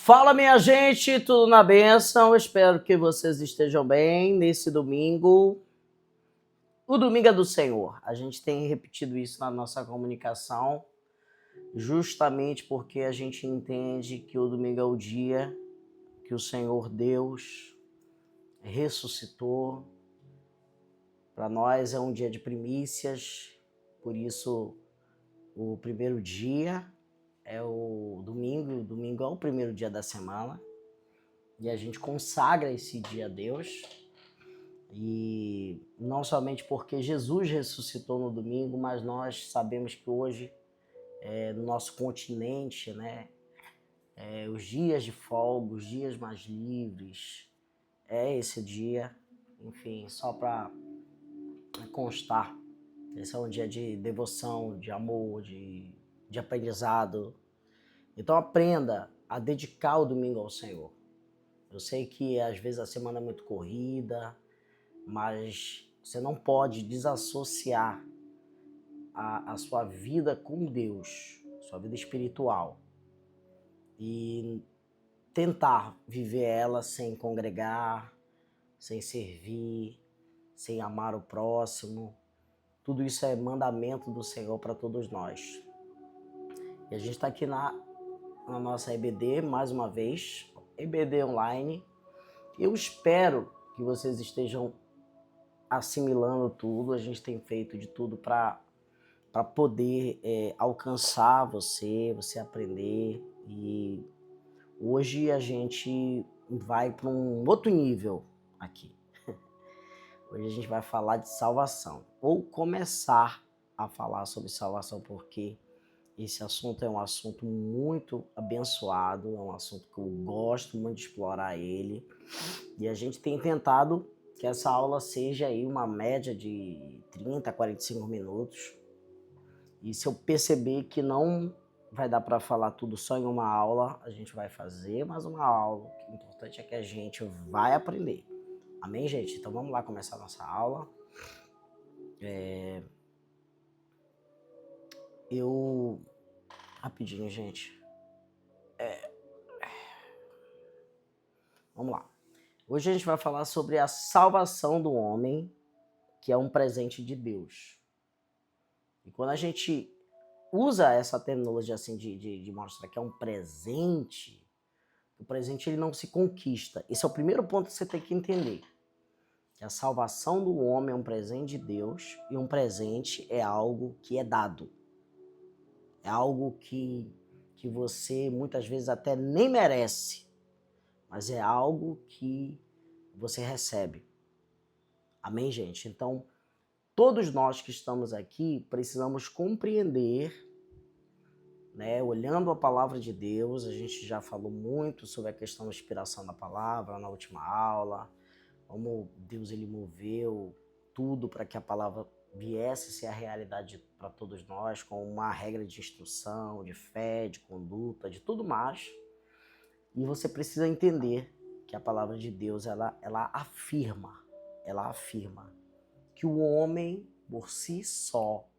Fala, minha gente, tudo na bênção? Espero que vocês estejam bem nesse domingo. O domingo é do Senhor. A gente tem repetido isso na nossa comunicação, justamente porque a gente entende que o domingo é o dia que o Senhor Deus ressuscitou. Para nós é um dia de primícias, por isso o primeiro dia é o domingo é o primeiro dia da semana. E a gente consagra esse dia a Deus, e não somente porque Jesus ressuscitou no domingo, mas nós sabemos que hoje, no nosso continente, né, os dias de folga, os dias mais livres, é esse dia, enfim, só para constar, esse é um dia de devoção, de amor, de aprendizado. Então aprenda a dedicar o domingo ao Senhor. Eu sei que às vezes a semana é muito corrida, mas você não pode desassociar a sua vida com Deus, sua vida espiritual, e tentar viver ela sem congregar, sem servir, sem amar o próximo. Tudo isso é mandamento do Senhor para todos nós. E a gente está aqui na nossa EBD, mais uma vez, EBD Online. Eu espero que vocês estejam assimilando tudo. A gente tem feito de tudo para poder alcançar você aprender. E hoje a gente vai para um outro nível aqui. Hoje a gente vai falar de salvação, ou começar a falar sobre salvação, porque esse assunto é um assunto muito abençoado, é um assunto que eu gosto muito de explorar ele, e a gente tem tentado que essa aula seja aí uma média de 30 a 45 minutos, e se eu perceber que não vai dar para falar tudo só em uma aula, a gente vai fazer mais uma aula. O importante é que a gente vai aprender. Amém, gente? Então vamos lá começar a nossa aula. Rapidinho, gente. Vamos lá. Hoje a gente vai falar sobre a salvação do homem, que é um presente de Deus. E quando a gente usa essa terminologia assim de mostrar que é um presente, o presente ele não se conquista. Esse é o primeiro ponto que você tem que entender. Que a salvação do homem é um presente de Deus, e um presente é algo que é dado. É algo que você muitas vezes até nem merece, mas é algo que você recebe. Amém, gente? Então, todos nós que estamos aqui precisamos compreender, né, olhando a palavra de Deus. A gente já falou muito sobre a questão da inspiração da palavra na última aula, como Deus ele moveu tudo para que a palavra viesse ser a realidade para todos nós, com uma regra de instrução, de fé, de conduta, de tudo mais. E você precisa entender que a palavra de Deus ela afirma que o homem por si só,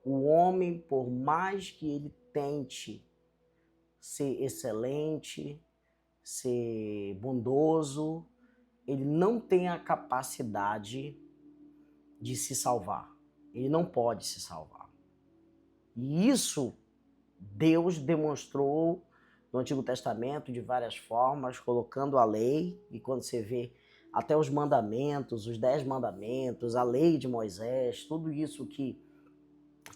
o homem, por mais que ele tente ser excelente, ser bondoso, ele não tem a capacidade de se salvar. Ele não pode se salvar. E isso Deus demonstrou no Antigo Testamento de várias formas, colocando a lei. E quando você vê até os mandamentos, os 10 mandamentos, a lei de Moisés, tudo isso que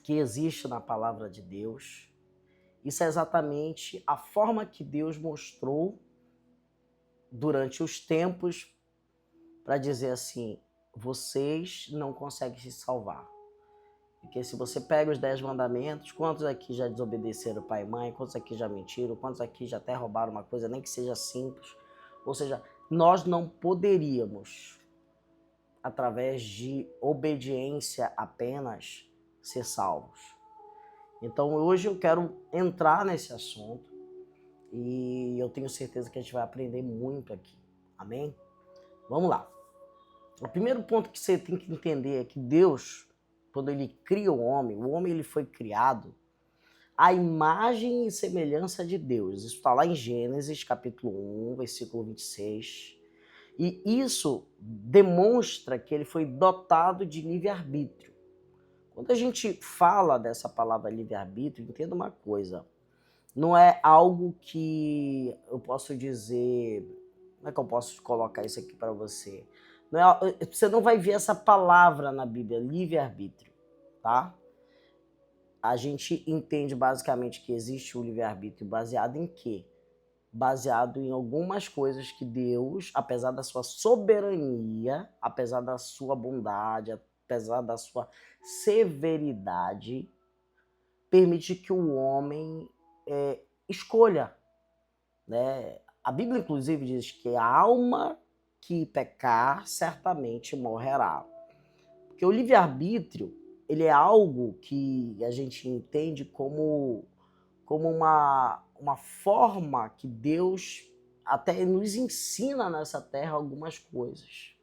existe na palavra de Deus, isso é exatamente a forma que Deus mostrou durante os tempos para dizer assim: vocês não conseguem se salvar. Porque se você pega os 10 mandamentos, quantos aqui já desobedeceram pai e mãe? Quantos aqui já mentiram? Quantos aqui já até roubaram uma coisa, nem que seja simples? Ou seja, nós não poderíamos, através de obediência apenas, ser salvos. Então hoje eu quero entrar nesse assunto, e eu tenho certeza que a gente vai aprender muito aqui. Amém? Vamos lá. O primeiro ponto que você tem que entender é que Deus, quando ele cria o homem ele foi criado a imagem e semelhança de Deus. Isso está lá em Gênesis, capítulo 1, versículo 26. E isso demonstra que ele foi dotado de livre-arbítrio. Quando a gente fala dessa palavra livre-arbítrio, entenda uma coisa. Não é algo que eu posso dizer... Como é que eu posso colocar isso aqui para você? Você não vai ver essa palavra na Bíblia, livre-arbítrio, tá? A gente entende basicamente que existe o livre-arbítrio baseado em quê? Baseado em algumas coisas que Deus, apesar da sua soberania, apesar da sua bondade, apesar da sua severidade, permite que o homem escolha, né? A Bíblia, inclusive, diz que a alma que pecar certamente morrerá. Porque o livre-arbítrio, ele é algo que a gente entende como uma forma que Deus até nos ensina nessa terra algumas coisas.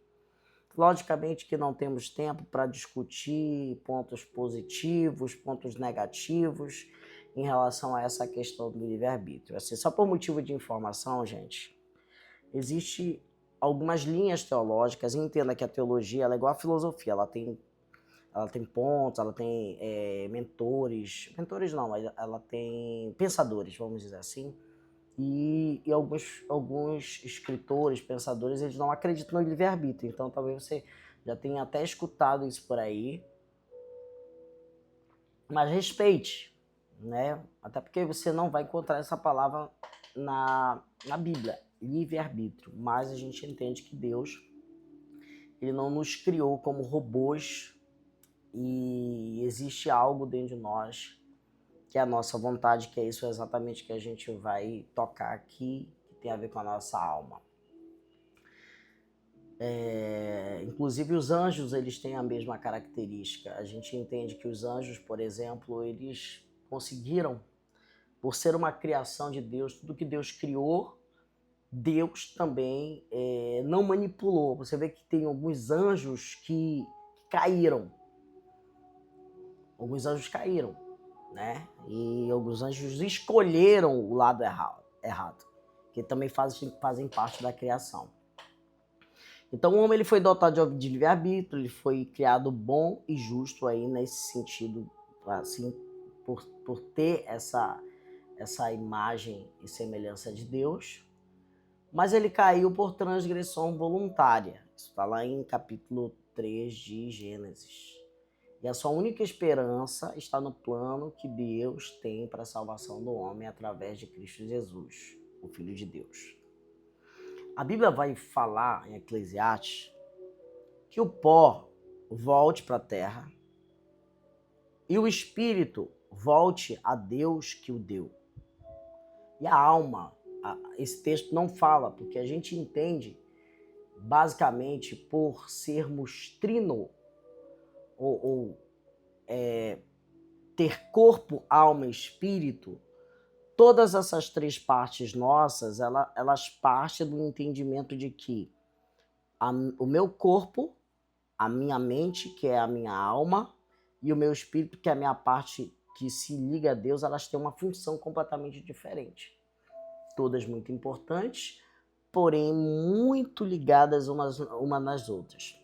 Logicamente que não temos tempo para discutir pontos positivos, pontos negativos em relação a essa questão do livre-arbítrio. Assim, só por motivo de informação, gente, existe algumas linhas teológicas, e entenda que a teologia ela é igual à filosofia, ela tem pontos, ela tem mentores não, mas ela tem pensadores, vamos dizer assim, e alguns escritores, pensadores, eles não acreditam no livre-arbítrio, então talvez você já tenha até escutado isso por aí, mas respeite, né? Até porque você não vai encontrar essa palavra na Bíblia, livre-arbítrio, mas a gente entende que Deus ele não nos criou como robôs e existe algo dentro de nós que é a nossa vontade, que é isso exatamente que a gente vai tocar aqui, que tem a ver com a nossa alma. Inclusive os anjos, eles têm a mesma característica. A gente entende que os anjos, por exemplo, eles conseguiram, por ser uma criação de Deus, tudo que Deus criou, Deus também não manipulou. Você vê que tem alguns anjos que caíram. Alguns anjos caíram, né? E alguns anjos escolheram o lado errado, que também fazem parte da criação. Então o homem ele foi dotado de livre-arbítrio, ele foi criado bom e justo aí nesse sentido, assim, por ter essa imagem e semelhança de Deus, mas ele caiu por transgressão voluntária. Isso está lá em capítulo 3 de Gênesis. E a sua única esperança está no plano que Deus tem para a salvação do homem através de Cristo Jesus, o Filho de Deus. A Bíblia vai falar em Eclesiastes que o pó volte para a terra e o espírito volte a Deus que o deu. E a alma, esse texto não fala, porque a gente entende, basicamente, por sermos trino, ter corpo, alma e espírito, todas essas três partes nossas, elas partem do entendimento de que o meu corpo, a minha mente, que é a minha alma, e o meu espírito, que é a minha parte que se liga a Deus, elas têm uma função completamente diferente. Todas muito importantes, porém muito ligadas uma nas outras.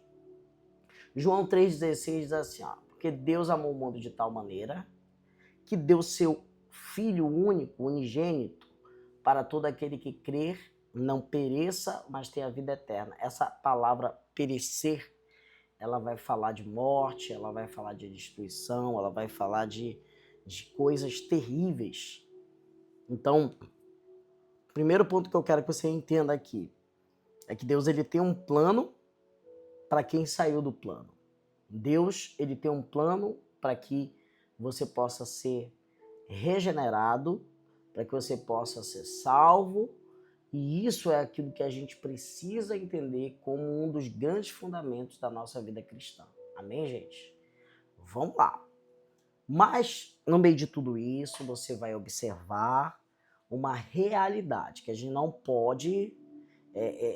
João 3,16 diz assim, porque Deus amou o mundo de tal maneira que deu seu Filho único, unigênito, para todo aquele que crer, não pereça, mas tenha vida eterna. Essa palavra perecer, ela vai falar de morte, ela vai falar de destruição, ela vai falar de coisas terríveis. Então, o primeiro ponto que eu quero que você entenda aqui é que Deus ele tem um plano para quem saiu do plano. Deus ele tem um plano para que você possa ser regenerado, para que você possa ser salvo, e isso é aquilo que a gente precisa entender como um dos grandes fundamentos da nossa vida cristã. Amém, gente? Vamos lá. Mas, no meio de tudo isso, você vai observar uma realidade que a gente não pode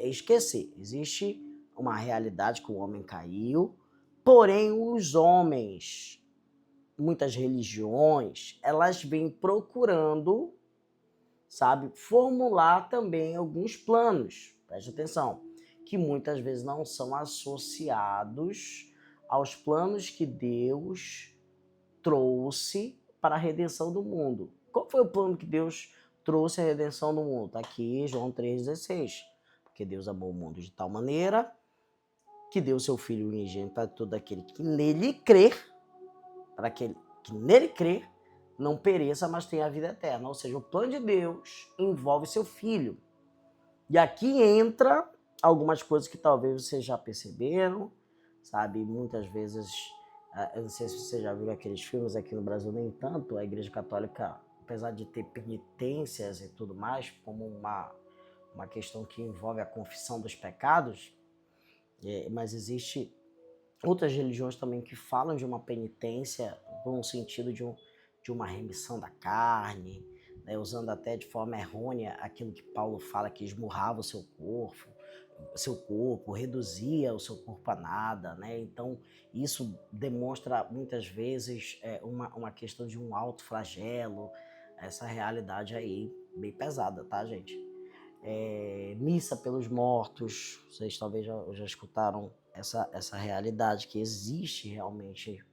esquecer. Existe uma realidade que o homem caiu, porém os homens muitas religiões, elas vêm procurando, sabe, formular também alguns planos, preste atenção, que muitas vezes não são associados aos planos que Deus trouxe para a redenção do mundo. Qual foi o plano que Deus trouxe a redenção do mundo? Está aqui João 3,16. Porque Deus amou o mundo de tal maneira que deu seu Filho unigênito para todo aquele que nele crer, para aquele que nele crer, não pereça, mas tenha a vida eterna. Ou seja, o plano de Deus envolve seu Filho. E aqui entra algumas coisas que talvez vocês já perceberam, sabe? Muitas vezes, eu não sei se vocês já viram aqueles filmes aqui no Brasil, nem tanto, a Igreja Católica, apesar de ter penitências e tudo mais, como uma questão que envolve a confissão dos pecados, mas existe outras religiões também que falam de uma penitência no sentido de uma remissão da carne, né, usando até de forma errônea aquilo que Paulo fala, que esmurrava o seu corpo, reduzia o seu corpo a nada, né? Então isso demonstra muitas vezes uma questão de um alto flagelo, essa realidade aí bem pesada, tá, gente? Missa pelos mortos, vocês talvez já escutaram essa realidade que existe realmente,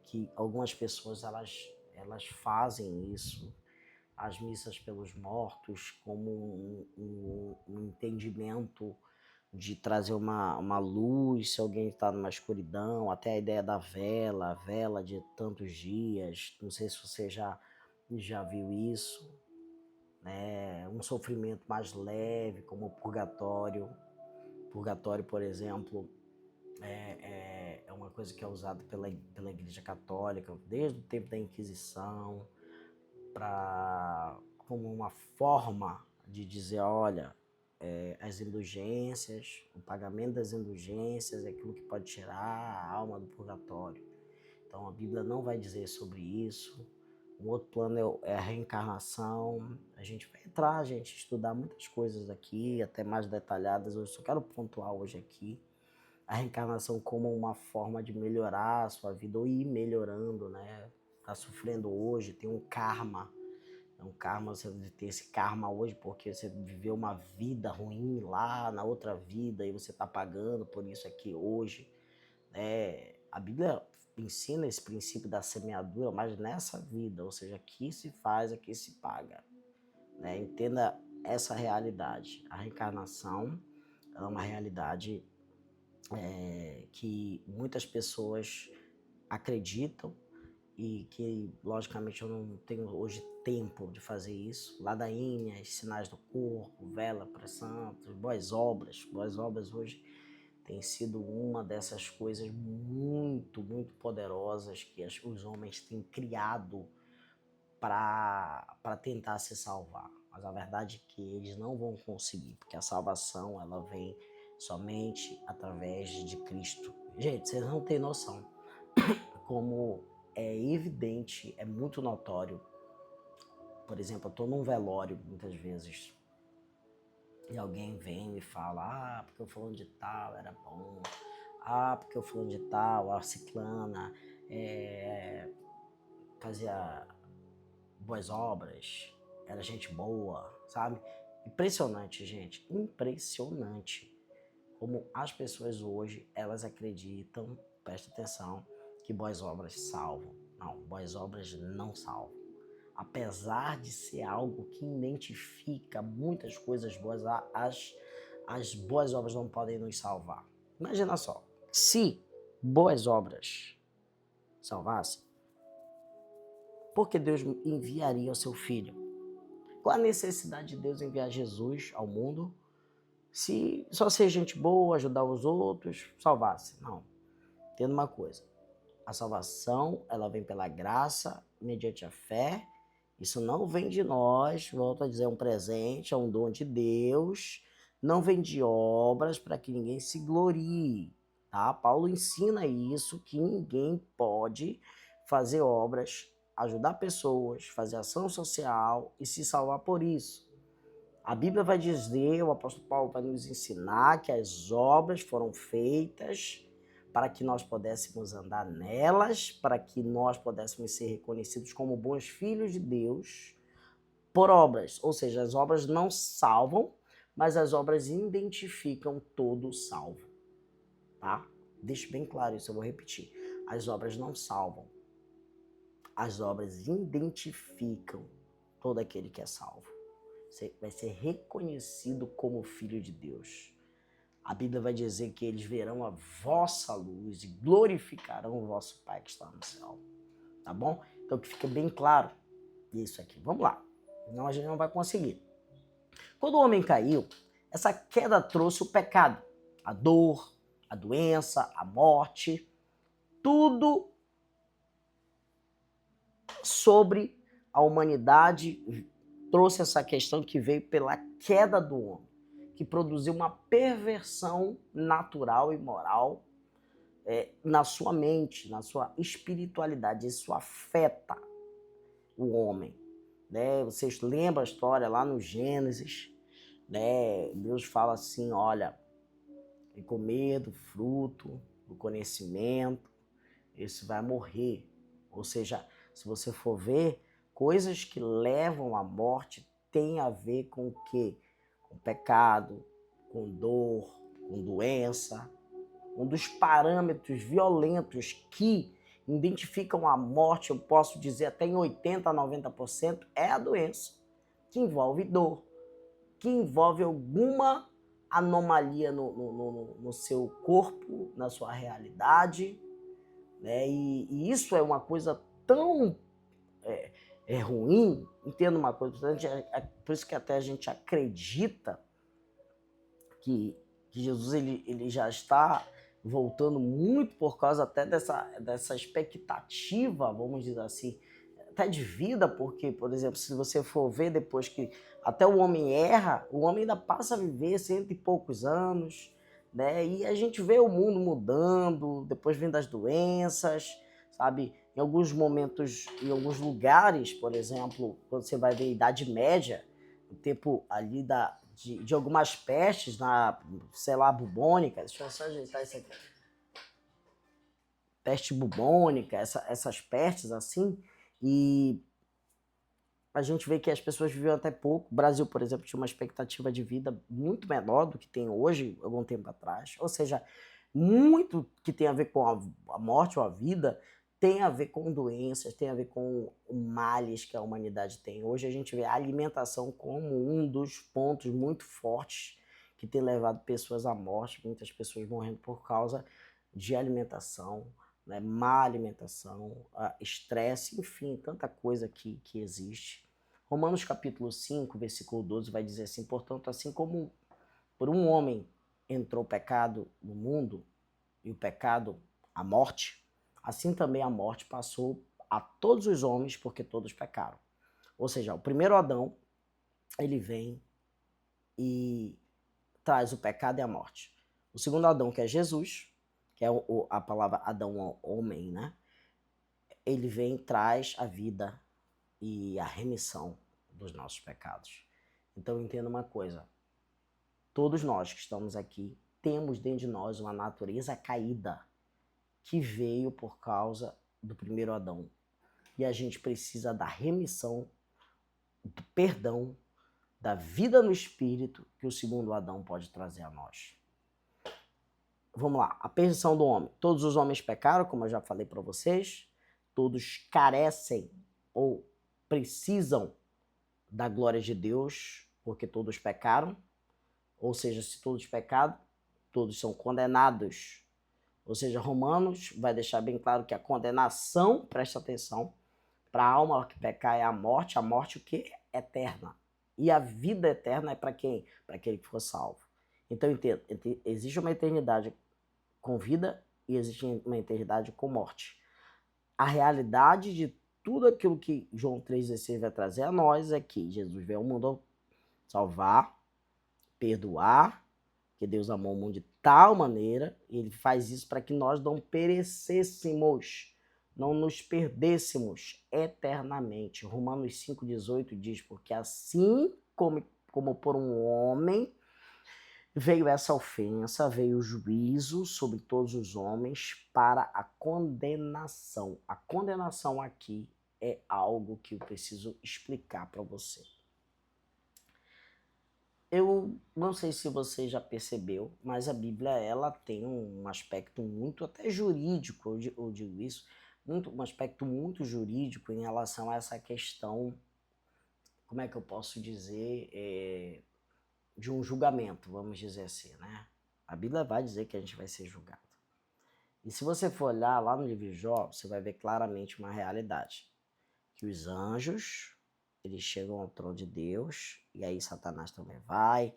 que algumas pessoas elas fazem isso, as missas pelos mortos, como um entendimento de trazer uma luz, se alguém está numa escuridão, até a ideia da vela, a vela de tantos dias, não sei se você já viu isso, né? Um sofrimento mais leve, como o purgatório. Purgatório, por exemplo, é uma coisa que é usada pela Igreja Católica desde o tempo da Inquisição, como uma forma de dizer, olha, as indulgências, o pagamento das indulgências é aquilo que pode tirar a alma do purgatório. Então a Bíblia não vai dizer sobre isso. Um outro plano é a reencarnação. A gente vai entrar, estudar muitas coisas aqui, até mais detalhadas. Eu só quero pontuar hoje aqui a reencarnação como uma forma de melhorar a sua vida ou ir melhorando, né? Tá sofrendo hoje, tem um karma. É um karma, você tem esse karma hoje porque você viveu uma vida ruim lá na outra vida e você tá pagando por isso aqui hoje, né? A Bíblia ensina esse princípio da semeadura, mas nessa vida, ou seja, aqui se faz, aqui se paga, né? Entenda essa realidade. A reencarnação é uma realidade que muitas pessoas acreditam e que, logicamente, eu não tenho hoje tempo de fazer isso. Ladainhas, sinais do corpo, vela para santos, boas obras. Boas obras hoje tem sido uma dessas coisas muito, muito poderosas que os homens têm criado para tentar se salvar. Mas a verdade é que eles não vão conseguir, porque a salvação ela vem somente através de Cristo. Gente, vocês não têm noção como é evidente, é muito notório. Por exemplo, eu estou num velório muitas vezes e alguém vem e fala, porque o fulano de tal era bom, porque o fulano de tal, a ciclana, fazia boas obras, era gente boa, sabe? Impressionante, gente, impressionante como as pessoas hoje, elas acreditam, presta atenção, que boas obras salvam. Não, boas obras não salvam. Apesar de ser algo que identifica muitas coisas boas, as boas obras não podem nos salvar. Imagina só, se boas obras salvassem, por que Deus enviaria o seu Filho? Qual a necessidade de Deus enviar Jesus ao mundo se só ser gente boa, ajudar os outros, salvasse? Não. Entenda uma coisa, a salvação ela vem pela graça, mediante a fé. Isso não vem de nós, volto a dizer, é um presente, é um dom de Deus, não vem de obras para que ninguém se glorie, tá? Paulo ensina isso, que ninguém pode fazer obras, ajudar pessoas, fazer ação social e se salvar por isso. A Bíblia vai dizer, o apóstolo Paulo vai nos ensinar que as obras foram feitas para que nós pudéssemos andar nelas, para que nós pudéssemos ser reconhecidos como bons filhos de Deus por obras. Ou seja, as obras não salvam, mas as obras identificam todo salvo, tá? Deixa bem claro isso, eu vou repetir. As obras não salvam, as obras identificam todo aquele que é salvo. Você vai ser reconhecido como filho de Deus. A Bíblia vai dizer que eles verão a vossa luz e glorificarão o vosso Pai que está no céu. Tá bom? Então que fica bem claro isso aqui. Vamos lá. Senão a gente não vai conseguir. Quando o homem caiu, essa queda trouxe o pecado, a dor, a doença, a morte, tudo sobre a humanidade trouxe essa questão que veio pela queda do homem, que produziu uma perversão natural e moral na sua mente, na sua espiritualidade. Isso afeta o homem. Né? Vocês lembram a história lá no Gênesis? Né? Deus fala assim, olha, e comer do fruto, do conhecimento, esse vai morrer. Ou seja, se você for ver, coisas que levam à morte têm a ver com o quê? Com pecado, com dor, com doença. Um dos parâmetros violentos que identificam a morte, eu posso dizer até em 80% a 90%, é a doença, que envolve dor, que envolve alguma anomalia no seu corpo, na sua realidade, né? E isso é uma coisa tão ruim. Entenda uma coisa, por isso que até a gente acredita que Jesus ele já está voltando muito por causa até dessa expectativa, vamos dizer assim, até de vida, porque, por exemplo, se você for ver depois que até o homem erra, o homem ainda passa a viver 100 e poucos anos, né? E a gente vê o mundo mudando, depois vem das doenças, sabe? Em alguns momentos, em alguns lugares, por exemplo, quando você vai ver a Idade Média, o tempo ali de algumas pestes, sei lá, bubônica, deixa eu só ajeitar isso aqui. Peste bubônica, essas pestes assim, e a gente vê que as pessoas viviam até pouco. O Brasil, por exemplo, tinha uma expectativa de vida muito menor do que tem hoje, algum tempo atrás. Ou seja, muito que tem a ver com a morte ou a vida tem a ver com doenças, tem a ver com males que a humanidade tem. Hoje a gente vê a alimentação como um dos pontos muito fortes que tem levado pessoas à morte, muitas pessoas morrendo por causa de alimentação, né? Má alimentação, estresse, enfim, tanta coisa que existe. Romanos capítulo 5, versículo 12 vai dizer assim, portanto, assim como por um homem entrou o pecado no mundo, e o pecado, a morte, assim também a morte passou a todos os homens, porque todos pecaram. Ou seja, o primeiro Adão, ele vem e traz o pecado e a morte. O segundo Adão, que é Jesus, que é a palavra Adão, homem, né? Ele vem e traz a vida e a remissão dos nossos pecados. Então entenda uma coisa, todos nós que estamos aqui temos dentro de nós uma natureza caída que veio por causa do primeiro Adão. E a gente precisa da remissão, do perdão, da vida no Espírito que o segundo Adão pode trazer a nós. Vamos lá, a perdição do homem. Todos os homens pecaram, como eu já falei para vocês, todos carecem ou precisam da glória de Deus, porque todos pecaram. Ou seja, se todos pecaram, todos são condenados. Ou seja, Romanos vai deixar bem claro que a condenação, presta atenção, para a alma que pecar é a morte o que? Eterna. E a vida eterna é para quem? Para aquele que for salvo. Então, entenda, existe uma eternidade com vida e existe uma eternidade com morte. A realidade de tudo aquilo que João 3,16 vai trazer a nós é que Jesus veio ao mundo salvar, perdoar, que Deus amou o mundo de tal maneira, e ele faz isso para que nós não perecêssemos, não nos perdêssemos eternamente. Romanos 5,18 diz, porque assim como por um homem Veio essa ofensa, veio o juízo sobre todos os homens para a condenação. A condenação aqui é algo que eu preciso explicar para você. Eu não sei se você já percebeu, mas a Bíblia ela tem um aspecto muito até jurídico, eu digo isso, um aspecto muito jurídico em relação a essa questão, como é que eu posso dizer, de um julgamento, vamos dizer assim, né? A Bíblia vai dizer que a gente vai ser julgado. E se você for olhar lá no livro de Jó, você vai ver claramente uma realidade, que os anjos, eles chegam ao trono de Deus, e aí Satanás também vai,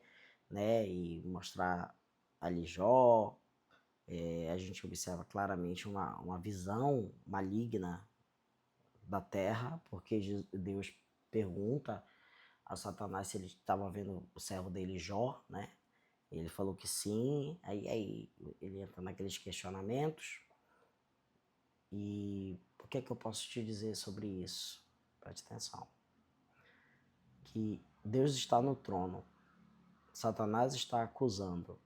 né, e mostrar ali Jó, a gente observa claramente uma visão maligna da terra, porque Deus pergunta a Satanás se ele estava vendo o servo dele Jó, né? Ele falou que sim, aí ele entra naqueles questionamentos. E o que é que eu posso te dizer sobre isso? Preste atenção. Que Deus está no trono, Satanás está acusando,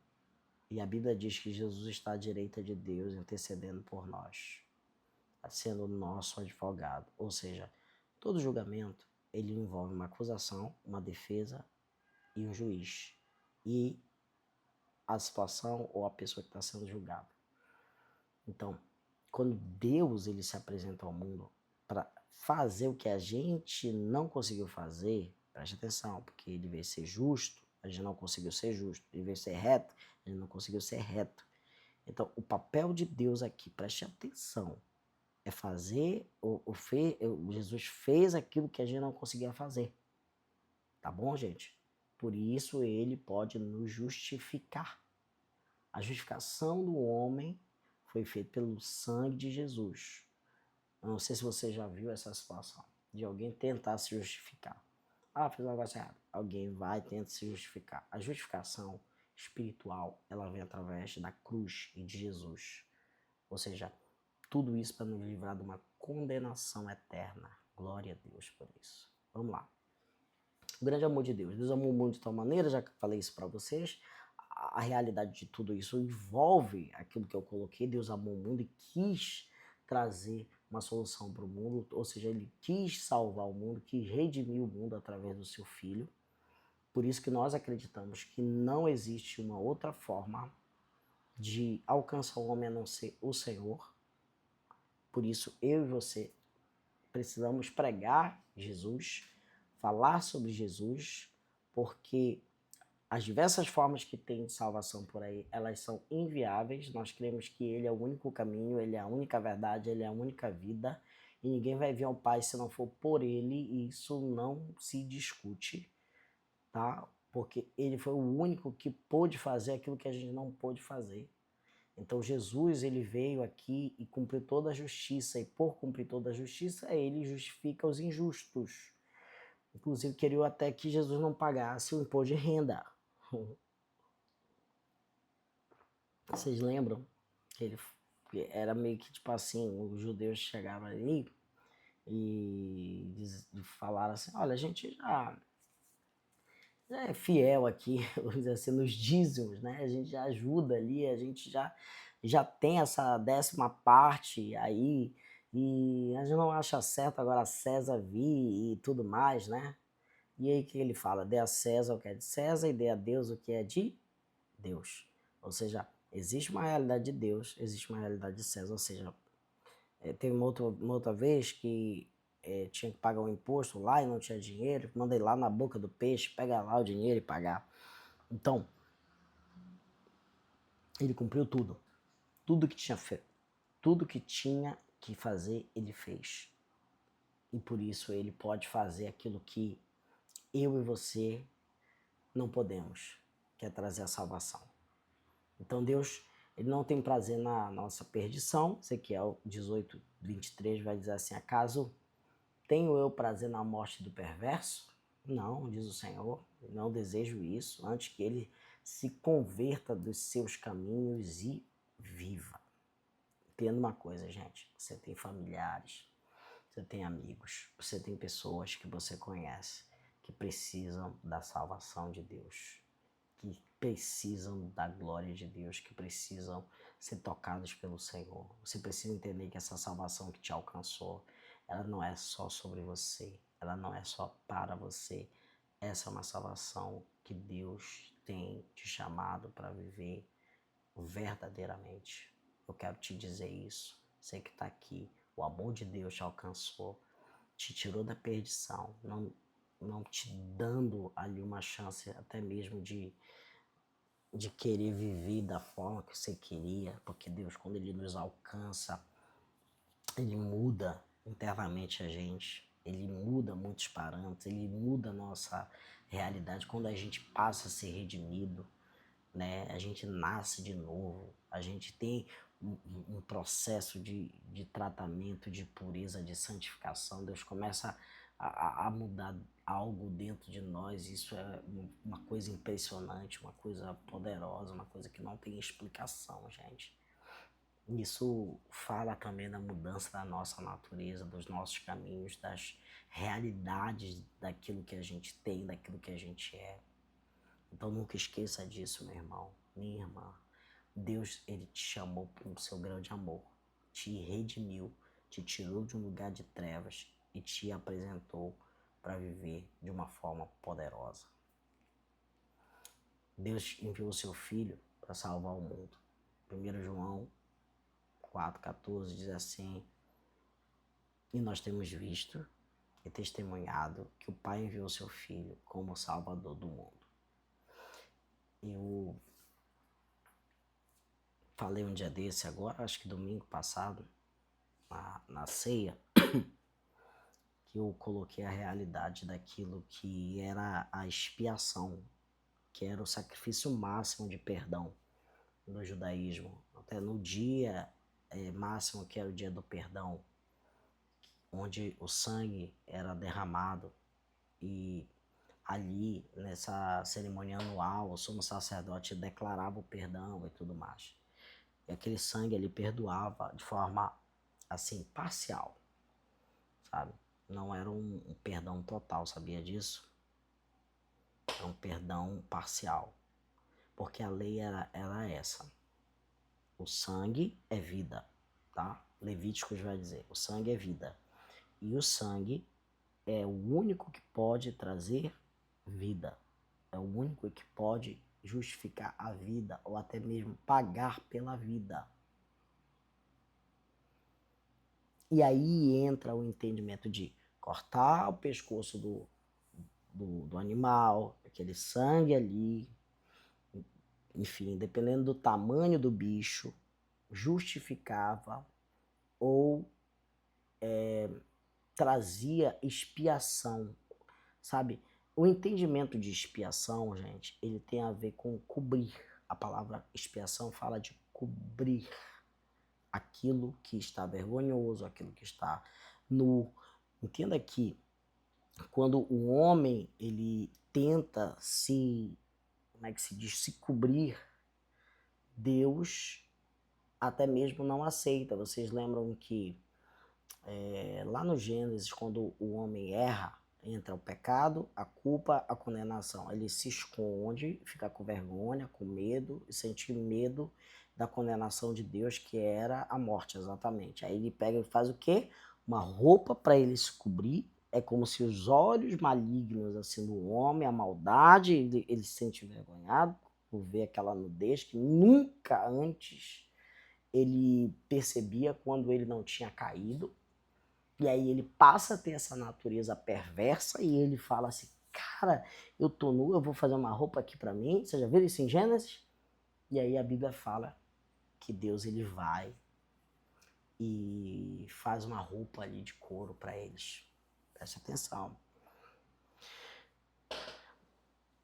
e a Bíblia diz que Jesus está à direita de Deus, intercedendo por nós, sendo nosso advogado. Ou seja, todo julgamento ele envolve uma acusação, uma defesa e um juiz. E a situação ou a pessoa que está sendo julgada. Então, quando Deus ele se apresenta ao mundo para fazer o que a gente não conseguiu fazer, preste atenção, porque ele veio ser justo, a gente não conseguiu ser justo. Ele veio ser reto, a gente não conseguiu ser reto. Então, o papel de Deus aqui, preste atenção, é fazer, Jesus fez aquilo que a gente não conseguia fazer. Tá bom, gente? Por isso ele pode nos justificar. A justificação do homem foi feita pelo sangue de Jesus. Eu não sei se você já viu essa situação de alguém tentar se justificar. Ah, fiz um negócio errado. Alguém vai e tenta se justificar. A justificação espiritual, ela vem através da cruz e de Jesus. Ou seja, tudo isso para nos livrar de uma condenação eterna. Glória a Deus por isso. Vamos lá. O grande amor de Deus. Deus amou o mundo de tal maneira, já que eu falei isso para vocês, a realidade de tudo isso envolve aquilo que eu coloquei. Deus amou o mundo e quis trazer uma solução para o mundo, ou seja, ele quis salvar o mundo, quis redimir o mundo através do seu Filho. Por isso que nós acreditamos que não existe uma outra forma de alcançar o homem a não ser o Senhor. Por isso, eu e você precisamos pregar Jesus, falar sobre Jesus, porque as diversas formas que tem de salvação por aí, elas são inviáveis. Nós cremos que ele é o único caminho, ele é a única verdade, ele é a única vida. E ninguém vai vir ao Pai se não for por ele, e isso não se discute, tá? Porque ele foi o único que pôde fazer aquilo que a gente não pôde fazer. Então Jesus, ele veio aqui e cumpriu toda a justiça, e por cumprir toda a justiça, ele justifica os injustos. Inclusive, queriam até que Jesus não pagasse o imposto de renda. Vocês lembram? Que era meio que tipo assim, os judeus chegavam ali e falaram assim, olha, a gente já é fiel aqui, vamos dizer assim, nos dízimos, né? A gente já ajuda ali, a gente já tem essa 10ª parte aí, e a gente não acha certo agora César vir e tudo mais, né? E aí o que ele fala? Dê a César o que é de César e dê a Deus o que é de Deus. Ou seja, existe uma realidade de Deus, existe uma realidade de César. Ou seja, teve uma outra vez que tinha que pagar um imposto lá e não tinha dinheiro, mandei lá na boca do peixe, pega lá o dinheiro e pagar. Então, ele cumpriu tudo. Tudo que tinha feito. Tudo que tinha que fazer, ele fez. E por isso ele pode fazer aquilo que eu e você não podemos, que é trazer a salvação. Então Deus, ele não tem prazer na nossa perdição. Ezequiel 18, 23 vai dizer assim, acaso tenho eu prazer na morte do perverso? Não, diz o Senhor, não desejo isso, antes que ele se converta dos seus caminhos e viva. Entenda uma coisa, gente, você tem familiares, você tem amigos, você tem pessoas que você conhece que precisam da salvação de Deus. que precisam da glória de Deus, que precisam ser tocados pelo Senhor. Você precisa entender que essa salvação que te alcançou, ela não é só sobre você, ela não é só para você. Essa é uma salvação que Deus tem te chamado para viver verdadeiramente. Eu quero te dizer isso. Você que está aqui, o amor de Deus te alcançou, te tirou da perdição, não te dando ali uma chance até mesmo de querer viver da forma que você queria, porque Deus, quando Ele nos alcança, Ele muda internamente a gente, Ele muda muitos parâmetros, Ele muda a nossa realidade. Quando a gente passa a ser redimido, né, a gente nasce de novo, a gente tem um processo de tratamento, de pureza, de santificação. Deus começa a mudar algo dentro de nós. Isso é uma coisa impressionante, uma coisa poderosa, uma coisa que não tem explicação, gente. Isso fala também da mudança da nossa natureza, dos nossos caminhos, das realidades daquilo que a gente tem, daquilo que a gente é. Então nunca esqueça disso, meu irmão, minha irmã. Deus, Ele te chamou por seu grande amor, te redimiu, te tirou de um lugar de trevas e te apresentou para viver de uma forma poderosa. Deus enviou o seu Filho para salvar o mundo. 1 João 4,14 diz assim: e nós temos visto e testemunhado que o Pai enviou o seu Filho como Salvador do mundo. Eu falei um dia desse agora, acho que domingo passado, na ceia, que eu coloquei a realidade daquilo que era a expiação, que era o sacrifício máximo de perdão no judaísmo. Até no dia máximo, que era o dia do perdão, onde o sangue era derramado, e ali, nessa cerimônia anual, o sumo sacerdote declarava o perdão e tudo mais. E aquele sangue ele perdoava de forma, assim, parcial, sabe? Não era um perdão total, sabia disso? Era um perdão parcial. Porque a lei era essa. O sangue é vida, tá? Levíticos vai dizer, o sangue é vida. E o sangue é o único que pode trazer vida. É o único que pode justificar a vida ou até mesmo pagar pela vida. E aí entra o entendimento de cortar o pescoço do animal, aquele sangue ali, enfim, dependendo do tamanho do bicho, justificava ou trazia expiação, sabe? O entendimento de expiação, gente, ele tem a ver com cobrir. A palavra expiação fala de cobrir aquilo que está vergonhoso, aquilo que está nu. Entenda que quando o homem ele tenta como é que se diz, se cobrir, Deus até mesmo não aceita. Vocês lembram que lá no Gênesis, quando o homem erra, entra o pecado, a culpa, a condenação. Ele se esconde, fica com vergonha, com medo, e sente medo da condenação de Deus, que era a morte, exatamente. Aí ele pega e faz o quê? Uma roupa para ele se cobrir. É como se os olhos malignos assim, do homem, a maldade, ele se sente envergonhado por ver aquela nudez que nunca antes ele percebia quando ele não tinha caído. E aí ele passa a ter essa natureza perversa e ele fala assim, cara, eu tô nu, eu vou fazer uma roupa aqui para mim. Você já viu isso em Gênesis? E aí a Bíblia fala que Deus ele vai e faz uma roupa ali de couro para eles. Preste atenção.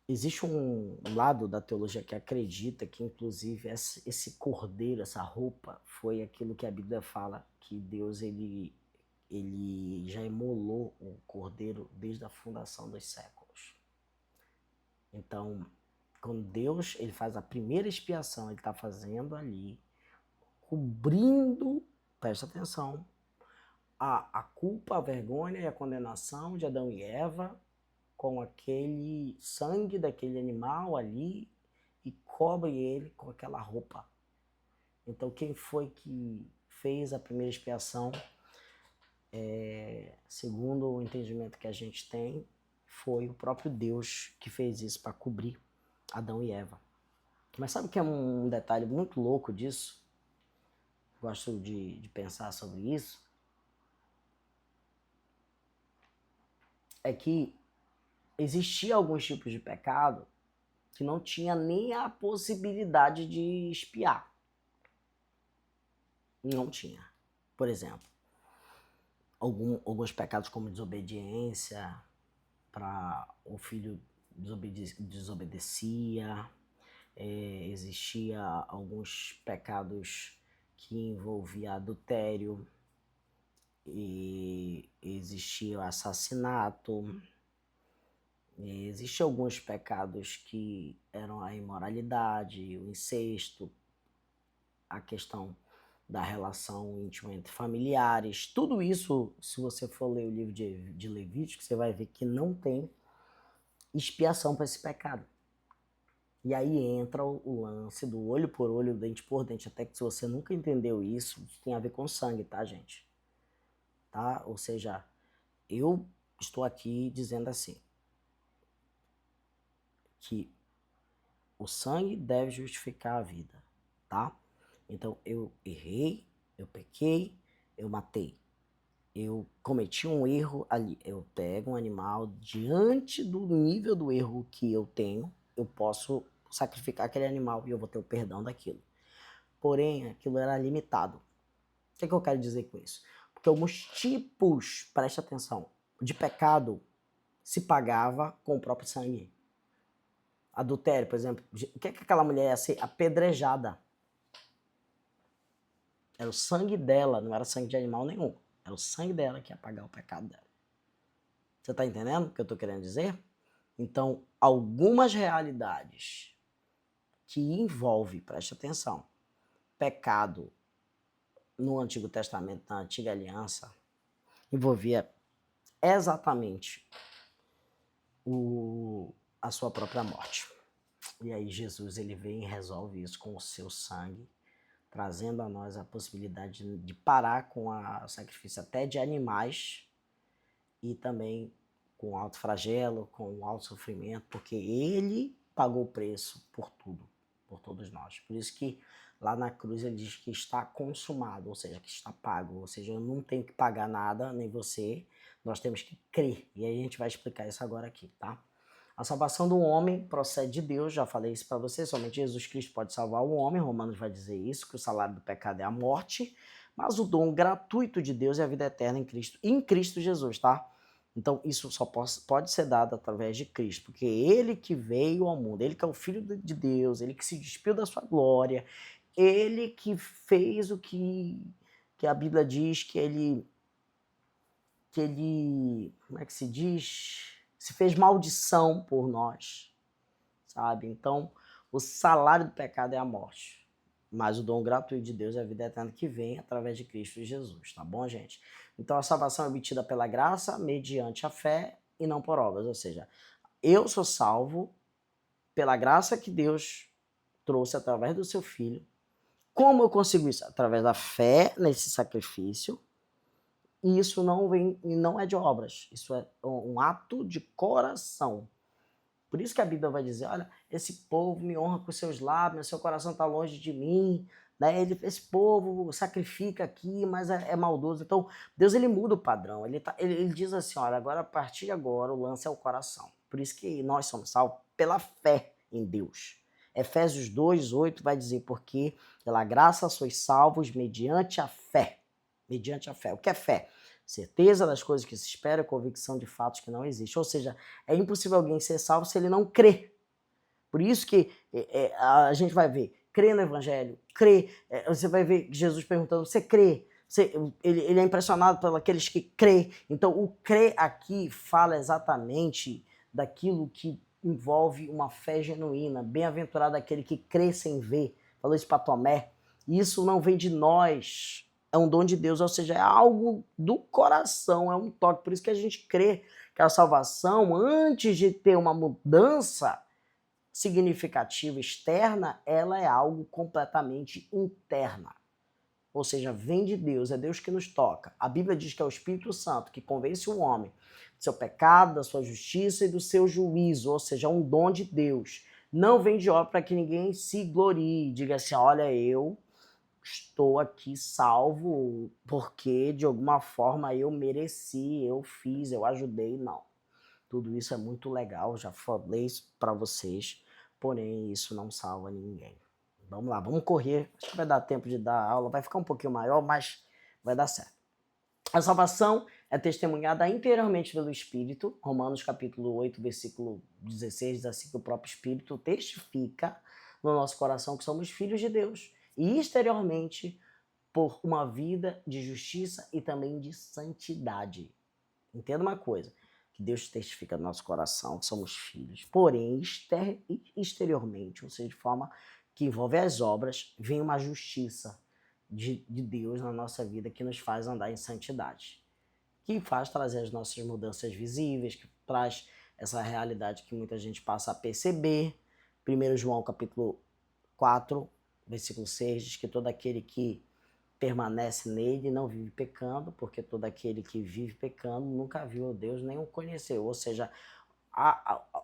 Existe um lado da teologia que acredita que, inclusive, esse cordeiro, essa roupa, foi aquilo que a Bíblia fala, que Deus ele já imolou o cordeiro desde a fundação dos séculos. Então, quando Deus ele faz a primeira expiação, ele está fazendo ali, cobrindo, presta atenção, a culpa, a vergonha e a condenação de Adão e Eva com aquele sangue daquele animal ali, e cobre ele com aquela roupa. Então, quem foi que fez a primeira expiação, segundo o entendimento que a gente tem, foi o próprio Deus que fez isso para cobrir Adão e Eva. Mas sabe o que é um detalhe muito louco disso? Gosto de pensar sobre isso. É que existia alguns tipos de pecado que não tinha nem a possibilidade de expiar. Não tinha. Por exemplo, alguns pecados como desobediência, para o filho desobedecia, existia alguns pecados que envolvia adultério, e existia o assassinato, e existiam alguns pecados que eram a imoralidade, o incesto, a questão da relação íntima entre familiares. Tudo isso, se você for ler o livro de Levítico, você vai ver que não tem expiação para esse pecado. E aí entra o lance do olho por olho, dente por dente, até que se você nunca entendeu isso tem a ver com sangue, tá, gente? Tá? Ou seja, eu estou aqui dizendo assim, que o sangue deve justificar a vida, tá? Então, eu errei, eu pequei, eu matei. Eu cometi um erro ali. Eu pego um animal diante do nível do erro que eu tenho, eu posso sacrificar aquele animal e eu vou ter o perdão daquilo. Porém, aquilo era limitado. O que eu quero dizer com isso? Porque alguns tipos, preste atenção, de pecado se pagava com o próprio sangue. Adultério, por exemplo. O que aquela mulher ia ser apedrejada? Era o sangue dela, não era sangue de animal nenhum. Era o sangue dela que ia pagar o pecado dela. Você está entendendo o que eu estou querendo dizer? Então, algumas realidades que envolvem, preste atenção, pecado no Antigo Testamento, na Antiga Aliança, envolvia exatamente a sua própria morte. E aí Jesus ele vem e resolve isso com o seu sangue, trazendo a nós a possibilidade de parar com o sacrifício até de animais e também com alto flagelo, com alto sofrimento, porque ele pagou o preço por tudo, por todos nós. Por isso que lá na cruz ele diz que está consumado, ou seja, que está pago, ou seja, eu não tenho que pagar nada, nem você, nós temos que crer. E aí a gente vai explicar isso agora aqui, tá? A salvação do homem procede de Deus, já falei isso para você, somente Jesus Cristo pode salvar o homem, Romanos vai dizer isso, que o salário do pecado é a morte, mas o dom gratuito de Deus é a vida eterna em Cristo Jesus, tá? Então isso só pode ser dado através de Cristo, porque ele que veio ao mundo, ele que é o Filho de Deus, ele que se despiu da sua glória, ele que fez o que a Bíblia diz que ele, como é que se diz? Se fez maldição por nós, sabe? Então, o salário do pecado é a morte, mas o dom gratuito de Deus é a vida eterna que vem através de Cristo Jesus, tá bom, gente? Então, a salvação é obtida pela graça, mediante a fé e não por obras, ou seja, eu sou salvo pela graça que Deus trouxe através do seu Filho. Como eu consigo isso? Através da fé nesse sacrifício. E isso não é de obras, isso é um ato de coração. Por isso que a Bíblia vai dizer, olha, esse povo me honra com seus lábios, seu coração está longe de mim, né? Esse povo sacrifica aqui, mas é maldoso. Então, Deus ele muda o padrão, ele diz assim, olha, agora a partir de agora o lance é o coração. Por isso que nós somos salvos pela fé em Deus. Efésios 2:8 vai dizer, porque pela graça sois salvos mediante a fé. Mediante a fé. O que é fé? Certeza das coisas que se espera, convicção de fatos que não existem. Ou seja, é impossível alguém ser salvo se ele não crê. Por isso que a gente vai ver, crê no Evangelho, crê. Você vai ver Jesus perguntando, você crê? Ele é impressionado pelos aqueles que crê. Então, o crer aqui fala exatamente daquilo que envolve uma fé genuína. Bem-aventurado aquele que crê sem ver. Falou isso para Tomé. Isso não vem de nós. É um dom de Deus, ou seja, é algo do coração, é um toque. Por isso que a gente crê que a salvação, antes de ter uma mudança, significativa externa, ela é algo completamente interna. Ou seja, vem de Deus, é Deus que nos toca. A Bíblia diz que é o Espírito Santo que convence o homem do seu pecado, da sua justiça e do seu juízo, ou seja, é um dom de Deus. Não vem de obra para que ninguém se glorie, diga assim, olha, eu estou aqui salvo porque de alguma forma eu mereci, eu fiz, eu ajudei, não. Tudo isso é muito legal, já falei isso para vocês, porém isso não salva ninguém. Vamos lá, vamos correr. Acho que vai dar tempo de dar aula, vai ficar um pouquinho maior, mas vai dar certo. A salvação é testemunhada interiormente pelo Espírito. Romanos capítulo 8, versículo 16, diz assim que o próprio Espírito testifica no nosso coração que somos filhos de Deus. E exteriormente por uma vida de justiça e também de santidade. Entenda uma coisa, que Deus testifica no nosso coração que somos filhos, porém exteriormente, ou seja, de forma que envolve as obras, vem uma justiça de Deus na nossa vida que nos faz andar em santidade, que faz trazer as nossas mudanças visíveis, que traz essa realidade que muita gente passa a perceber. 1 João capítulo 4, versículo 6, diz que todo aquele que permanece nele e não vive pecando, porque todo aquele que vive pecando nunca viu Deus nem o conheceu. Ou seja,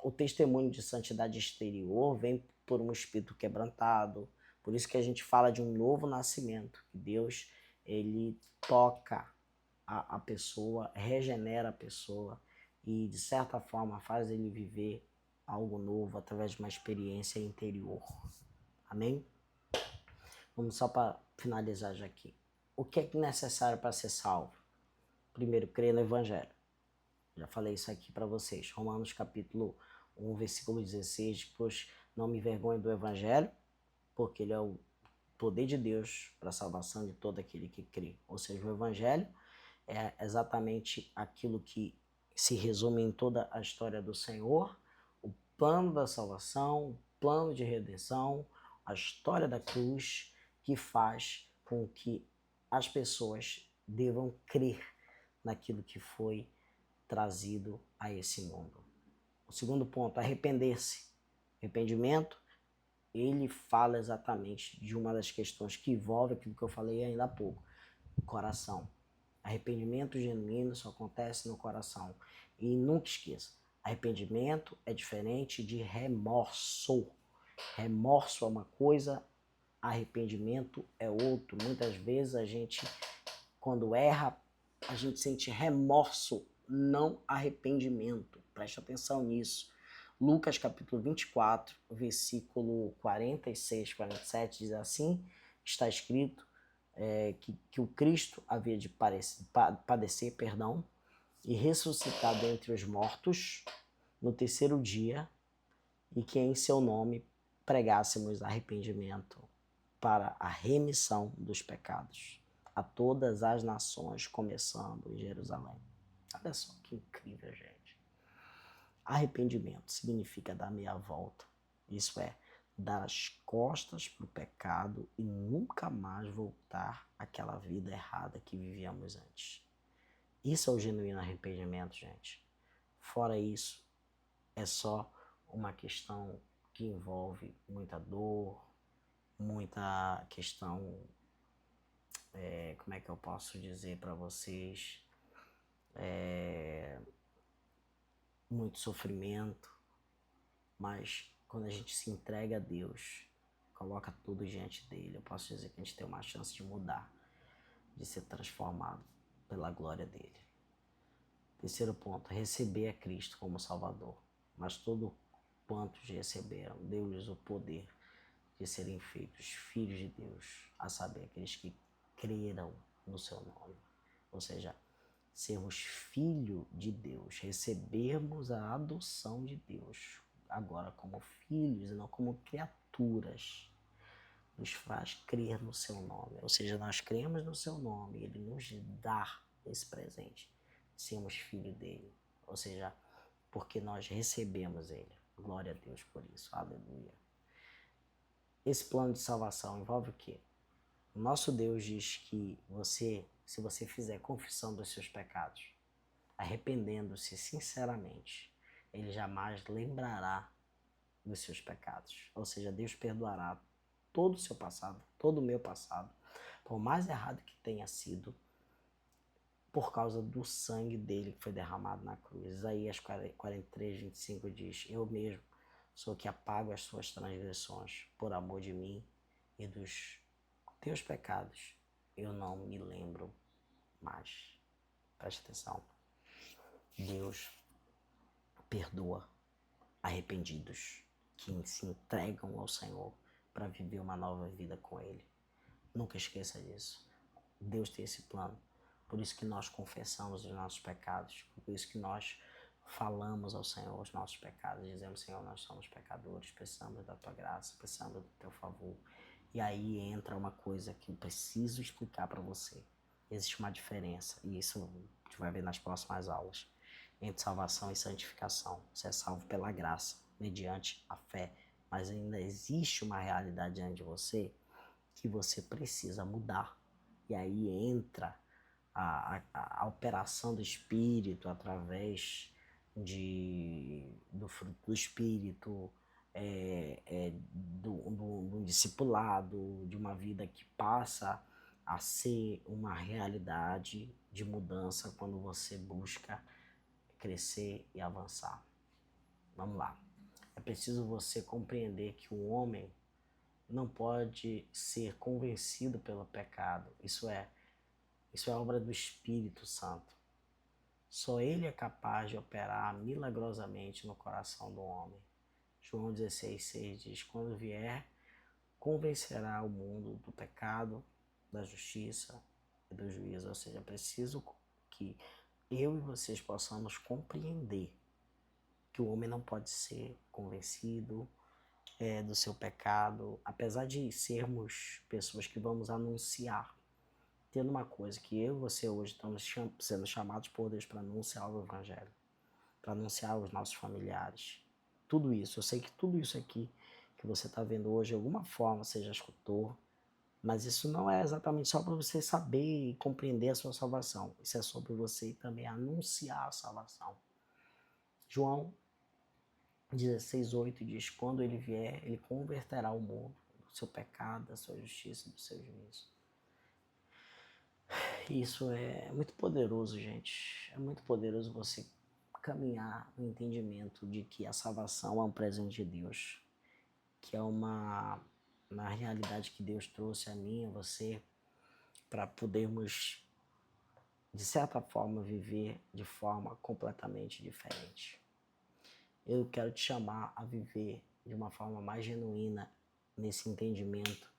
o testemunho de santidade exterior vem por um espírito quebrantado. Por isso que a gente fala de um novo nascimento, que Deus ele toca a pessoa, regenera a pessoa e de certa forma faz ele viver algo novo através de uma experiência interior. Amém? Vamos só para finalizar já aqui. O que é necessário para ser salvo? Primeiro, crer no Evangelho. Já falei isso aqui para vocês. Romanos capítulo 1, versículo 16. Pois não me envergonho do Evangelho, porque ele é o poder de Deus para a salvação de todo aquele que crê. Ou seja, o Evangelho é exatamente aquilo que se resume em toda a história do Senhor, o plano da salvação, o plano de redenção, a história da cruz, que faz com que as pessoas devam crer naquilo que foi trazido a esse mundo. O segundo ponto, arrepender-se. Arrependimento, ele fala exatamente de uma das questões que envolve aquilo que eu falei ainda há pouco, o coração. Arrependimento genuíno só acontece no coração. E nunca esqueça, arrependimento é diferente de remorso. Remorso é uma coisa, arrependimento é outro. Muitas vezes a gente, quando erra, a gente sente remorso, não arrependimento. Preste atenção nisso. Lucas capítulo 24, versículo 46, 47, diz assim, está escrito que o Cristo havia de padecer, e ressuscitar dentre os mortos no terceiro dia, e que em seu nome pregássemos arrependimento para a remissão dos pecados a todas as nações, começando em Jerusalém. Olha só que incrível, gente. Arrependimento significa dar meia volta. Isso é, dar as costas para o pecado e nunca mais voltar àquela vida errada que vivíamos antes. Isso é o genuíno arrependimento, gente. Fora isso, é só uma questão que envolve muita dor, muita questão, como é que eu posso dizer para vocês, muito sofrimento, mas quando a gente se entrega a Deus, coloca tudo diante dele, eu posso dizer que a gente tem uma chance de mudar, de ser transformado pela glória dele. Terceiro ponto, receber a Cristo como Salvador. Mas todo quantos receberam, deu-lhes o poder de serem feitos filhos de Deus, a saber, aqueles que creram no seu nome. Ou seja, sermos filho de Deus, recebermos a adoção de Deus, agora como filhos e não como criaturas, nos faz crer no seu nome. Ou seja, nós cremos no seu nome, ele nos dá esse presente, sermos filhos dele. Ou seja, porque nós recebemos ele. Glória a Deus por isso. Aleluia. Esse plano de salvação envolve o quê? O nosso Deus diz que se você fizer confissão dos seus pecados, arrependendo-se sinceramente, ele jamais lembrará dos seus pecados. Ou seja, Deus perdoará todo o seu passado, todo o meu passado, por mais errado que tenha sido, por causa do sangue dele que foi derramado na cruz. Isaías 43, 25 diz: eu mesmo sou que apago as suas transgressões por amor de mim, e dos teus pecados eu não me lembro mais. Preste atenção. Deus perdoa arrependidos que se entregam ao Senhor para viver uma nova vida com Ele. Nunca esqueça disso. Deus tem esse plano. Por isso que nós confessamos os nossos pecados. Por isso que nós falamos ao Senhor os nossos pecados. Dizemos: Senhor, nós somos pecadores, precisamos da Tua graça, precisamos do Teu favor. E aí entra uma coisa que eu preciso explicar para você. Existe uma diferença, e isso a gente vai ver nas próximas aulas, entre salvação e santificação. Você é salvo pela graça, mediante a fé, mas ainda existe uma realidade diante de você que você precisa mudar. E aí entra a operação do Espírito através do fruto do Espírito, do discipulado, de uma vida que passa a ser uma realidade de mudança quando você busca crescer e avançar. Vamos lá. É preciso você compreender que o homem não pode ser convencido pelo pecado. Isso é obra do Espírito Santo. Só Ele é capaz de operar milagrosamente no coração do homem. João 16,6 diz: quando vier, convencerá o mundo do pecado, da justiça e do juízo. Ou seja, é preciso que eu e vocês possamos compreender que o homem não pode ser convencido do seu pecado, apesar de sermos pessoas que vamos anunciar. Tendo uma coisa, que eu e você hoje estamos sendo chamados por Deus para anunciar o Evangelho, para anunciar os nossos familiares. Tudo isso, eu sei que tudo isso aqui que você está vendo hoje, de alguma forma, você já escutou, mas isso não é exatamente só para você saber e compreender a sua salvação. Isso é sobre você também anunciar a salvação. João 16,8 diz: quando ele vier, ele converterá o mundo do seu pecado, da sua justiça e do seu juízo. Isso é muito poderoso, gente. É muito poderoso você caminhar no entendimento de que a salvação é um presente de Deus, que é uma realidade que Deus trouxe a mim e a você para podermos, de certa forma, viver de forma completamente diferente. Eu quero te chamar a viver de uma forma mais genuína nesse entendimento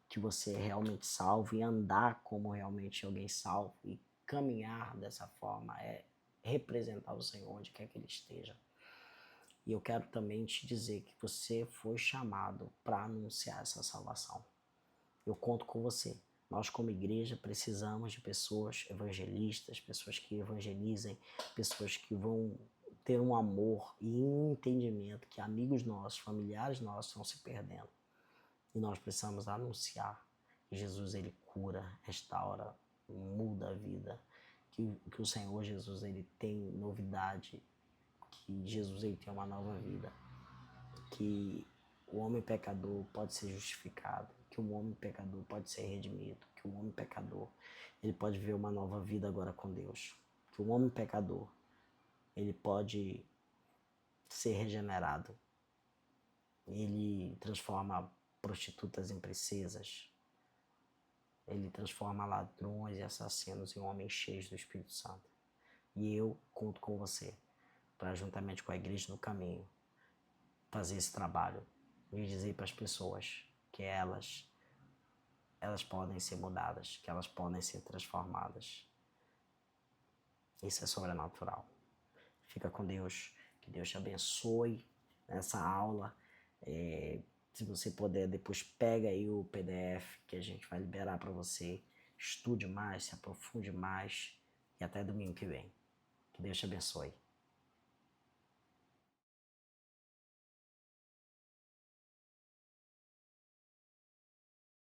que você é realmente salvo e andar como realmente alguém salvo e caminhar dessa forma é representar o Senhor onde quer que Ele esteja. E eu quero também te dizer que você foi chamado para anunciar essa salvação. Eu conto com você. Nós, como igreja, precisamos de pessoas evangelistas, pessoas que evangelizem, pessoas que vão ter um amor e um entendimento que amigos nossos, familiares nossos estão se perdendo. E nós precisamos anunciar que Jesus, Ele cura, restaura, muda a vida, que o Senhor Jesus, Ele tem novidade, que Jesus, Ele tem uma nova vida, que o homem pecador pode ser justificado, que o homem pecador pode ser redimido, que o homem pecador, ele pode viver uma nova vida agora com Deus, que o homem pecador, ele pode ser regenerado, ele transforma prostitutas em princesas, ele transforma ladrões e assassinos em homens cheios do Espírito Santo. E eu conto com você para, juntamente com a Igreja no Caminho, fazer esse trabalho e dizer para as pessoas que elas podem ser mudadas, que elas podem ser transformadas. Isso é sobrenatural. Fica com Deus, que Deus te abençoe nessa aula. Se você puder, depois pega aí o PDF que a gente vai liberar para você. Estude mais, se aprofunde mais e até domingo que vem. Que Deus te abençoe.